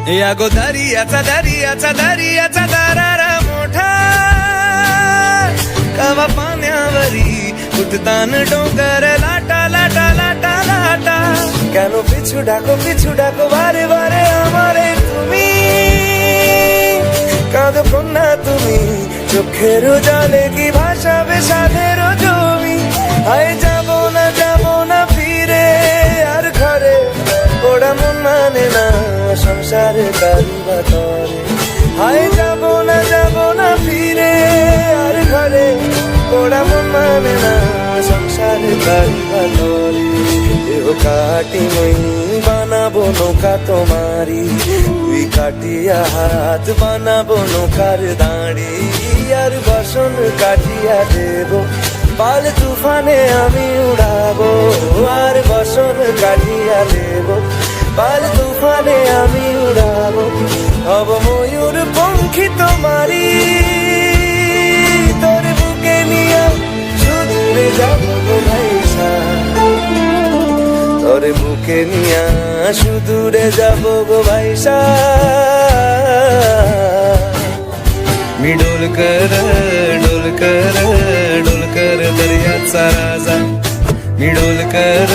या गो दर्याचा दर्याचा दर्याचा दरारा मोठा कवा पाण्यावरी उठतान डोंगर लाटा लाटा लाटा लाटा কেন পিছু ডাকো বারে বারে আমারে তুমি কাঁদো কন্যা তুমি চোখের জলে কি ভাসাবে সাধের জমি আয় যাব না ফিরে আর ঘরে ওরা মন মানে না সংসারে কারিবা তরে আয় যাব না ফিরে আর ঘরে ওরা মন মানে না সংসারে কারিবা তরে দেহ কাটি মই বানাবো নৌকা তোমারি তুই কাটিয়া হাত বানাবো নৌকার দাঁড়ি আর বসন কাটিয়া দেব পাল তুফানে আমি উড়াবো আর বসন কাটিয়া দেব পাল তুফানে আমি উড়াবো হব ময়ূর পঙ্খী তোমারি তোর বুকে নিয়ে সুদূরে যাবো গো ভাইসা তোর বুকে নিয়ে সুদূরে যাবো গো ভাইসা मी डोलकर दर्याचा राजा मी डोलकर